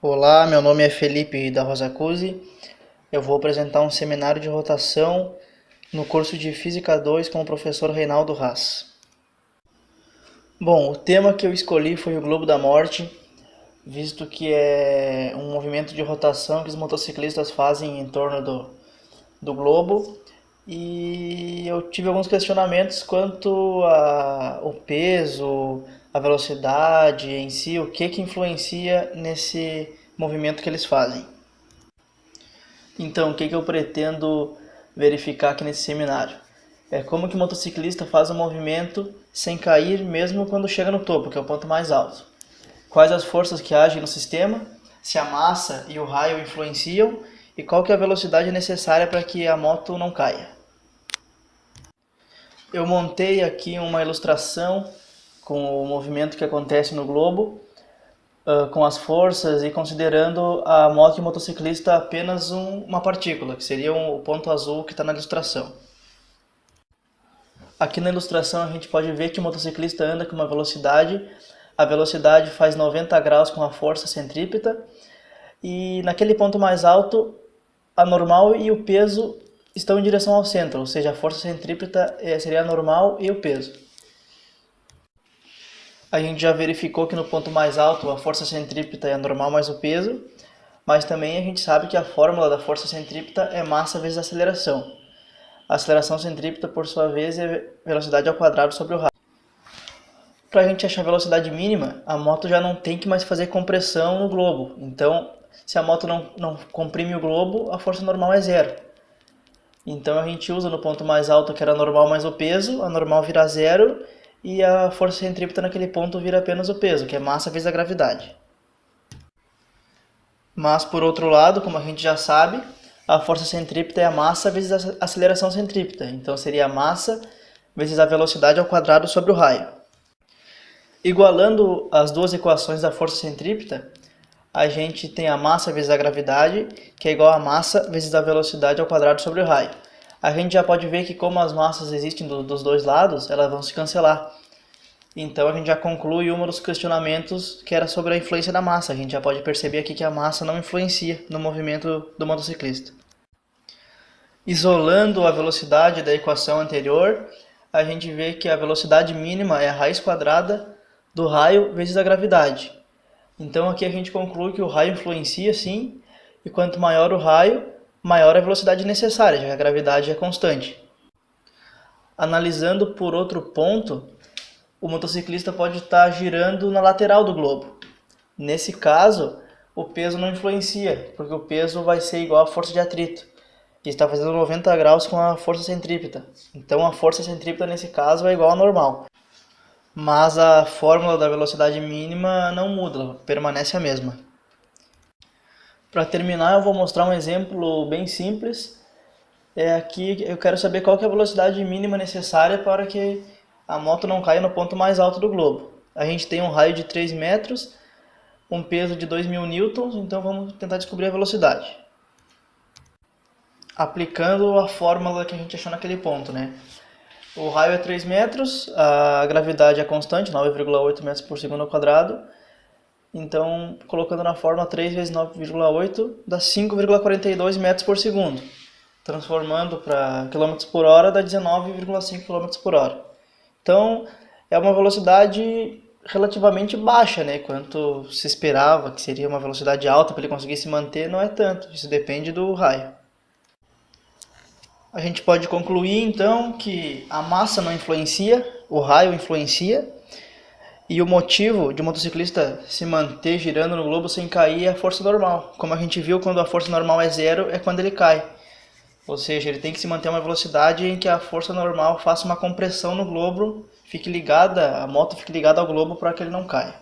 Olá, meu nome é Felipe da Rosa Cusi. Eu vou apresentar um seminário de rotação no curso de Física 2 com o professor Reinaldo Haas. Bom, o tema que eu escolhi foi o Globo da Morte, visto que é um movimento de rotação que os motociclistas fazem em torno do globo. E eu tive alguns questionamentos quanto ao peso, a velocidade em si, o que influencia nesse movimento que eles fazem. Então, o que eu pretendo verificar aqui nesse seminário? É como que o motociclista faz o movimento sem cair mesmo quando chega no topo, que é o ponto mais alto. Quais as forças que agem no sistema, se a massa e o raio influenciam e qual que é a velocidade necessária para que a moto não caia. Eu montei aqui uma ilustração com o movimento que acontece no globo, com as forças e considerando a moto e o motociclista apenas uma partícula, que seria o ponto azul que está na ilustração. Aqui na ilustração a gente pode ver que o motociclista anda com uma velocidade, a velocidade faz 90 graus com a força centrípeta, e naquele ponto mais alto, a normal e o peso estão em direção ao centro, ou seja, a força centrípeta seria a normal e o peso. A gente já verificou que no ponto mais alto a força centrípeta é a normal mais o peso, mas também a gente sabe que a fórmula da força centrípeta é massa vezes aceleração. A aceleração centrípeta, por sua vez, é velocidade ao quadrado sobre o raio. Para a gente achar a velocidade mínima, a moto já não tem que mais fazer compressão no globo. Então, se a moto não comprime o globo, a força normal é zero. Então a gente usa no ponto mais alto, que era a normal mais o peso, a normal vira zero e a força centrípeta naquele ponto vira apenas o peso, que é massa vezes a gravidade. Mas, por outro lado, como a gente já sabe, a força centrípeta é a massa vezes a aceleração centrípeta. Então seria a massa vezes a velocidade ao quadrado sobre o raio. Igualando as duas equações da força centrípeta, a gente tem a massa vezes a gravidade, que é igual a massa vezes a velocidade ao quadrado sobre o raio. A gente já pode ver que como as massas existem dos dois lados, elas vão se cancelar. Então a gente já conclui um dos questionamentos que era sobre a influência da massa. A gente já pode perceber aqui que a massa não influencia no movimento do motociclista. Isolando a velocidade da equação anterior, a gente vê que a velocidade mínima é a raiz quadrada do raio vezes a gravidade. Então aqui a gente conclui que o raio influencia sim, e quanto maior o raio, maior a velocidade necessária, já que a gravidade é constante. Analisando por outro ponto, o motociclista pode estar girando na lateral do globo. Nesse caso, o peso não influencia, porque o peso vai ser igual à força de atrito. E está fazendo 90 graus com a força centrípeta. Então a força centrípeta nesse caso é igual à normal. Mas a fórmula da velocidade mínima não muda, ela permanece a mesma. Para terminar, eu vou mostrar um exemplo bem simples. Aqui eu quero saber qual que é a velocidade mínima necessária para que a moto não caia no ponto mais alto do globo. A gente tem um raio de 3 metros, um peso de 2.000 newtons, então vamos tentar descobrir a velocidade. Aplicando a fórmula que a gente achou naquele ponto, né? O raio é 3 metros, a gravidade é constante, 9,8 metros por segundo ao quadrado. Então, colocando na fórmula 3 vezes 9,8 dá 5,42 metros por segundo. Transformando para km por hora dá 19,5 km por hora. Então, é uma velocidade relativamente baixa, né? Quanto se esperava que seria uma velocidade alta para ele conseguir se manter, não é tanto. Isso depende do raio. A gente pode concluir então que a massa não influencia, o raio influencia, e o motivo de um motociclista se manter girando no globo sem cair é a força normal. Como a gente viu, quando a força normal é zero, é quando ele cai. Ou seja, ele tem que se manter a uma velocidade em que a força normal faça uma compressão no globo, fique ligada, a moto fique ligada ao globo para que ele não caia.